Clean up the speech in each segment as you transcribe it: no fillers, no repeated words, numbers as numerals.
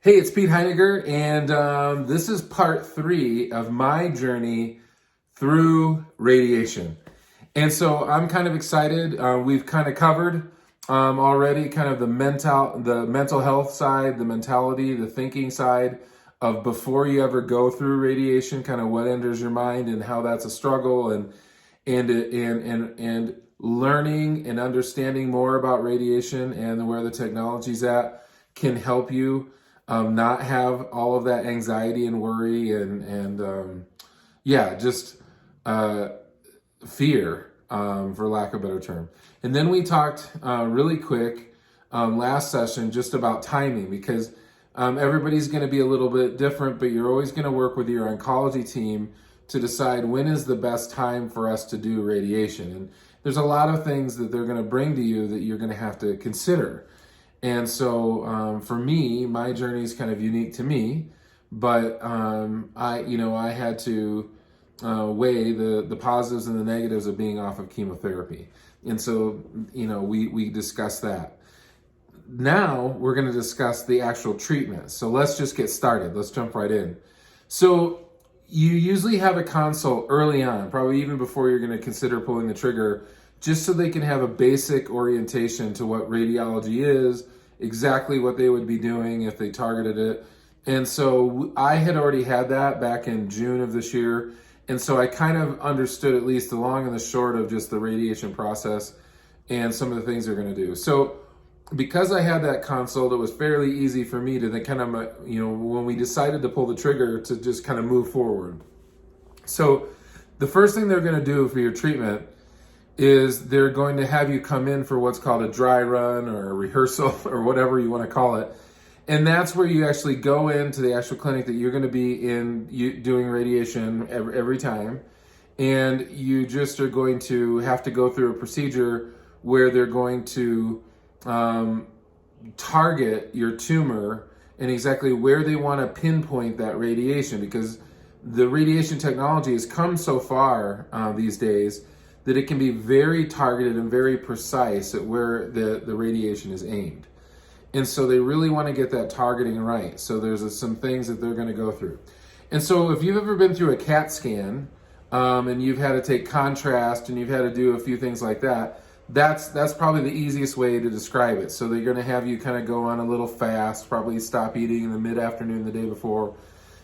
Hey, it's Pete Heiniger, and this is part 3 of my journey through radiation. And so I'm kind of excited. We've kind of covered already kind of the mental health side, the mentality, the thinking side of before you ever go through radiation, kind of what enters your mind and how that's a struggle, and learning and understanding more about radiation and where the technology's at can help you not have all of that anxiety and worry and just fear, for lack of a better term. And then we talked really quick last session just about timing, because everybody's going to be a little bit different, but you're always going to work with your oncology team to decide when is the best time for us to do radiation. And there's a lot of things that they're going to bring to you that you're going to have to consider. And so for me, my journey is kind of unique to me, but I had to weigh the positives and the negatives of being off of chemotherapy. And so, we discussed that. Now we're going to discuss the actual treatment. So let's just get started. Let's jump right in. So you usually have a consult early on, probably even before you're going to consider pulling the trigger, just so they can have a basic orientation to what radiology is, exactly what they would be doing if they targeted it. And so I had already had that back in June of this year. And so I kind of understood at least the long and the short of just the radiation process and some of the things they're going to do. So because I had that consult, it was fairly easy for me to then kind of, when we decided to pull the trigger, to just kind of move forward. So the first thing they're going to do for your treatment is they're going to have you come in for what's called a dry run or a rehearsal or whatever you want to call it. And that's where you actually go into the actual clinic that you're going to be in doing radiation every time. And you just are going to have to go through a procedure where they're going to target your tumor and exactly where they want to pinpoint that radiation, because the radiation technology has come so far these days that it can be very targeted and very precise at where the radiation is aimed. And so they really want to get that targeting right. So there's some things that they're going to go through. And so if you've ever been through a CAT scan and you've had to take contrast and you've had to do a few things like that, that's probably the easiest way to describe it. So they're going to have you kind of go on a little fast, probably stop eating in the mid-afternoon the day before.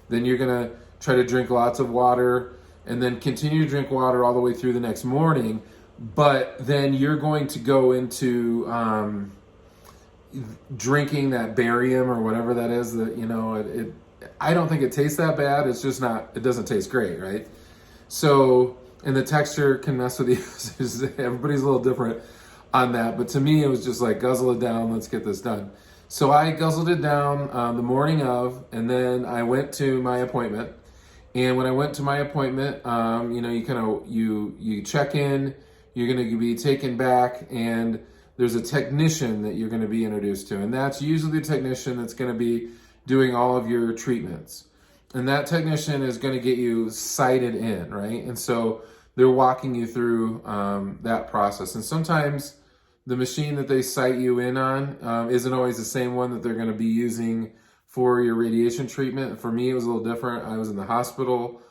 Then you're going to try to drink lots of water and then continue to drink water all the way through the next morning. But then you're going to go into drinking that barium or whatever that is. That I don't think it tastes that bad. It's just not. It doesn't taste great, right? So, and the texture can mess with you. Everybody's a little different on that. But to me, it was just like, guzzle it down. Let's get this done. So I guzzled it down the morning of, and then I went to my appointment. And when I went to my appointment, you check in, you're going to be taken back, and there's a technician that you're going to be introduced to. And that's usually the technician that's going to be doing all of your treatments. And that technician is going to get you sighted in, right? And so they're walking you through that process. And sometimes the machine that they sight you in on isn't always the same one that they're going to be using for your radiation treatment. For me, it was a little different. I was in the hospital,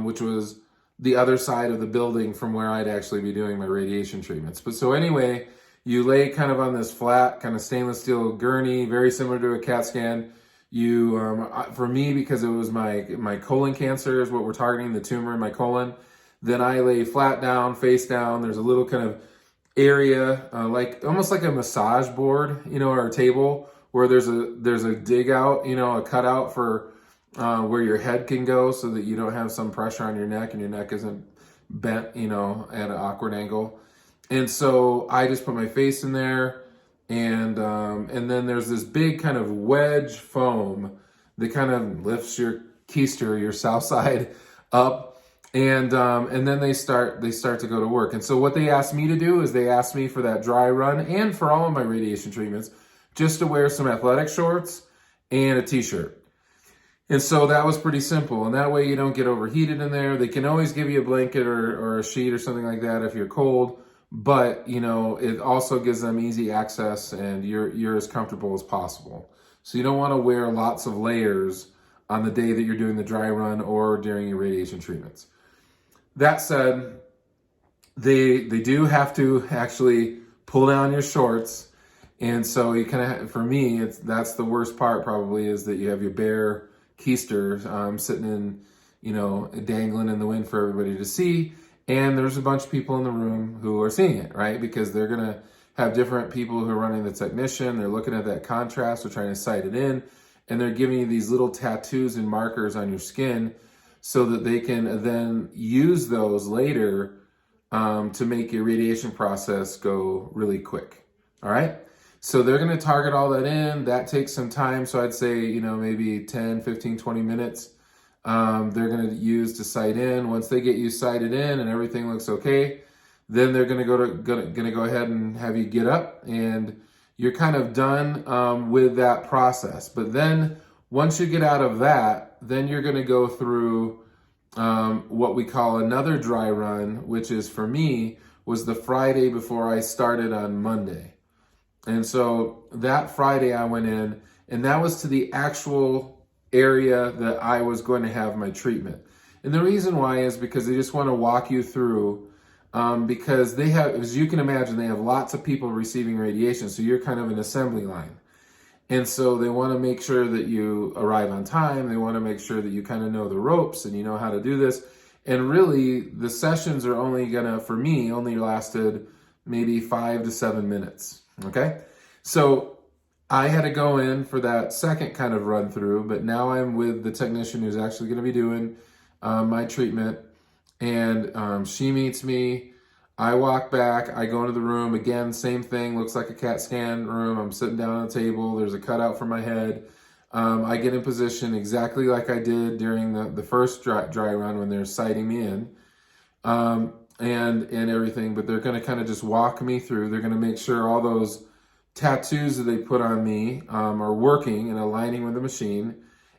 which was the other side of the building from where I'd actually be doing my radiation treatments. But so anyway, you lay kind of on this flat kind of stainless steel gurney, very similar to a CAT scan. You, for me, because it was my colon cancer is what we're targeting, the tumor in my colon. Then I lay flat down, face down. There's a little kind of area, almost like a massage board, or a table, where there's a dig out, a cutout for where your head can go, so that you don't have some pressure on your neck and your neck isn't bent, at an awkward angle. And so I just put my face in there, and then there's this big kind of wedge foam that kind of lifts your keister, your south side, up, and then they start to go to work. And so what they asked me to do is they asked me for that dry run and for all of my radiation treatments just to wear some athletic shorts and a t-shirt. And so that was pretty simple. And that way you don't get overheated in there. They can always give you a blanket or a sheet or something like that if you're cold. But, it also gives them easy access, and you're as comfortable as possible. So you don't want to wear lots of layers on the day that you're doing the dry run or during your radiation treatments. That said, they do have to actually pull down your shorts. And so you kind of, for me, that's the worst part probably, is that you have your bare keister sitting in, dangling in the wind for everybody to see. And there's a bunch of people in the room who are seeing it, right? Because they're going to have different people who are running the technician. They're looking at that contrast. They're trying to sight it in. And they're giving you these little tattoos and markers on your skin so that they can then use those later to make your radiation process go really quick. All right. So they're going to target all that in. That takes some time. So I'd say, maybe 10, 15, 20 minutes. They're going to use to sight in. Once they get you sighted in and everything looks okay, then they're going to go ahead and have you get up, and you're kind of done with that process. But then once you get out of that, then you're going to go through what we call another dry run, which is, for me, was the Friday before I started on Monday. And so that Friday I went in, and that was to the actual area that I was going to have my treatment. And the reason why is because they just want to walk you through, because they have, as you can imagine, they have lots of people receiving radiation. So you're kind of an assembly line. And so they want to make sure that you arrive on time. They want to make sure that you kind of know the ropes and you know how to do this. And really, the sessions are only for me, only lasted maybe 5 to 7 minutes. Okay. So I had to go in for that second kind of run through, but now I'm with the technician who's actually going to be doing my treatment. And she meets me. I walk back. I go into the room. Again, same thing. Looks like a CAT scan room. I'm sitting down on a table. There's a cutout for my head. I get in position exactly like I did during the first dry run when they're sighting me in. And everything, but they're going to kind of just walk me through. They're going to make sure all those tattoos that they put on me are working and aligning with the machine.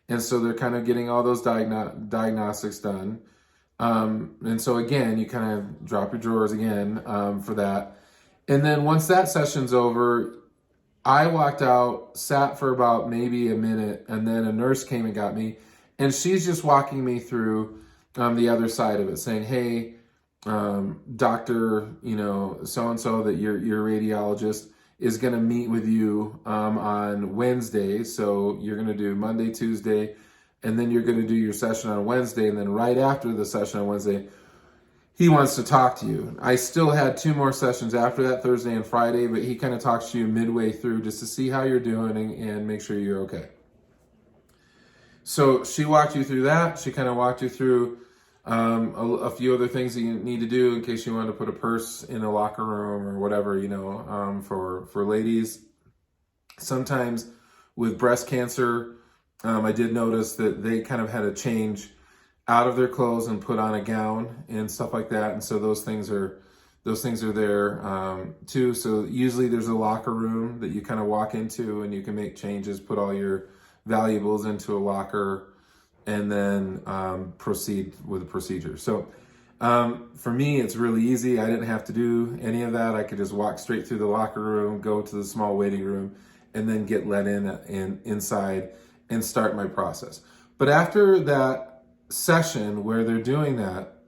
And so they're kind of getting all those diagnostics done. And so again, you kind of drop your drawers again for that. And then once that session's over, I walked out, sat for about maybe a minute, and then a nurse came and got me. And she's just walking me through the other side of it, saying, hey, doctor, so-and-so, that your radiologist is going to meet with you on Wednesday. So you're going to do Monday, Tuesday, and then you're going to do your session on Wednesday. And then right after the session on Wednesday, he wants to talk to you. I still had 2 more sessions after that, Thursday and Friday, but he kind of talks to you midway through just to see how you're doing and make sure you're okay. So she walked you through that. She kind of walked you through a few other things that you need to do in case you want to put a purse in a locker room or whatever, for ladies. Sometimes with breast cancer, I did notice that they kind of had to change out of their clothes and put on a gown and stuff like that. And so those things are there too. So usually there's a locker room that you kind of walk into and you can make changes, put all your valuables into a locker, and then proceed with the procedure. So for me, it's really easy. I didn't have to do any of that. I could just walk straight through the locker room, go to the small waiting room, and then get let inside and start my process. But after that session where they're doing that,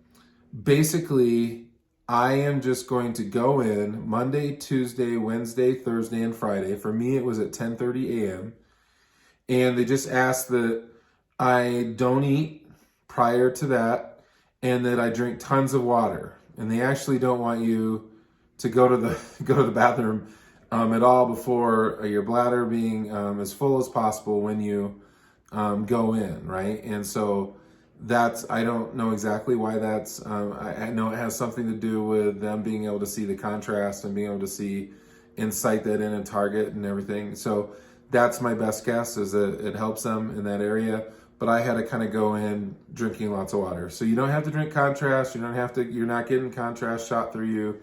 basically I am just going to go in Monday, Tuesday, Wednesday, Thursday, and Friday. For me, it was at 10:30 a.m. And they just asked that I don't eat prior to that and that I drink tons of water. And they actually don't want you to go to the bathroom at all before your bladder being as full as possible when you go in, right? And so I don't know exactly why that's, I know it has something to do with them being able to see the contrast and being able to see and sight that in and target and everything. So that's my best guess, is that it helps them in that area. But I had to kind of go in drinking lots of water. So you don't have to drink contrast. You're not getting contrast shot through you.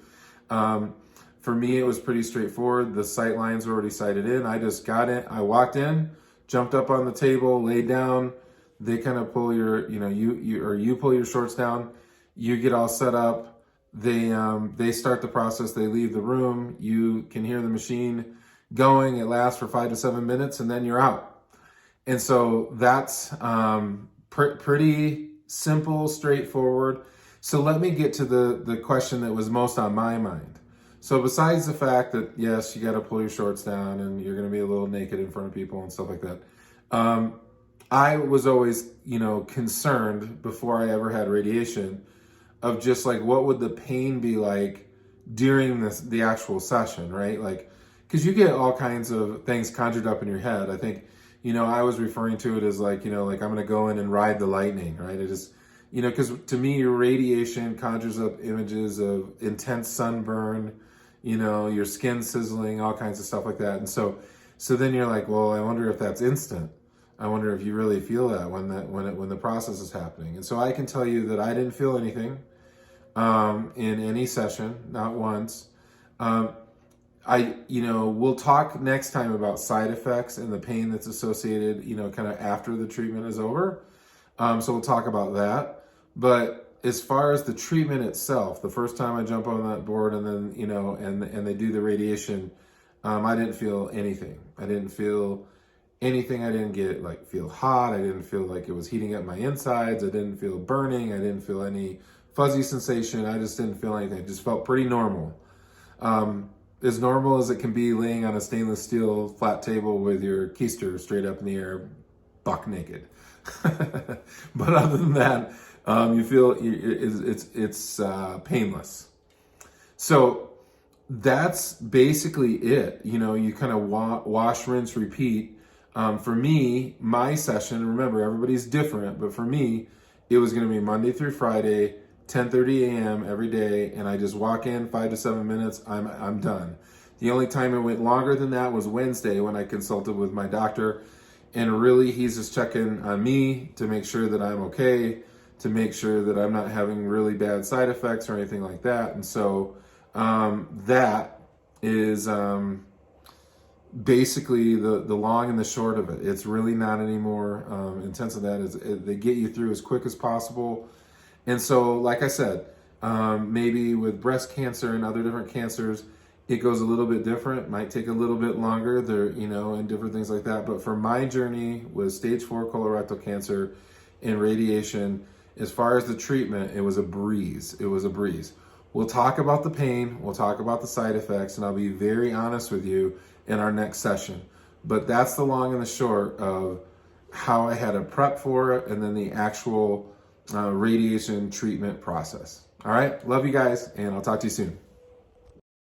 For me, it was pretty straightforward. The sight lines were already sighted in. I just got in. I walked in, jumped up on the table, laid down. They kind of pull your, you pull your shorts down. You get all set up. They start the process. They leave the room. You can hear the machine going. It lasts for 5 to 7 minutes, and then you're out. And so that's pretty simple, straightforward. So let me get to the question that was most on my mind. So besides the fact that, yes, you got to pull your shorts down and you're going to be a little naked in front of people and stuff like that, I was always, concerned before I ever had radiation of just like, what would the pain be like during the actual session, right? Like, because you get all kinds of things conjured up in your head. I think, I was referring to it as like, like I'm going to go in and ride the lightning, right? It is, because to me, your radiation conjures up images of intense sunburn, your skin sizzling, all kinds of stuff like that. And so then you're like, well, I wonder if that's instant. I wonder if you really feel that when the process is happening. And so I can tell you that I didn't feel anything in any session, not once. We'll talk next time about side effects and the pain that's associated, kind of after the treatment is over. So we'll talk about that. But as far as the treatment itself, the first time I jump on that board and then, and they do the radiation, I didn't feel anything. I didn't feel anything. I didn't feel hot. I didn't feel like it was heating up my insides. I didn't feel burning. I didn't feel any fuzzy sensation. I just didn't feel anything. It just felt pretty normal. As normal as it can be laying on a stainless steel flat table with your keister straight up in the air, buck naked. But other than that, you feel it's painless. So that's basically it. You kind of wash, rinse, repeat. For me, my session, remember, everybody's different, but for me, it was going to be Monday through Friday, 10:30 a.m. every day, and I just walk in 5 to 7 minutes, I'm done. The only time it went longer than that was Wednesday when I consulted with my doctor, and really he's just checking on me to make sure that I'm okay, to make sure that I'm not having really bad side effects or anything like that. And so that is basically the long and the short of it. It's really not any more intense than that. They get you through as quick as possible. And so, like I said, maybe with breast cancer and other different cancers, it goes a little bit different, might take a little bit longer, there, and different things like that. But for my journey with stage 4 colorectal cancer and radiation, as far as the treatment, it was a breeze. It was a breeze. We'll talk about the pain, we'll talk about the side effects, and I'll be very honest with you in our next session. But that's the long and the short of how I had to prep for it and then the actual radiation treatment process. All right, love you guys, and I'll talk to you soon.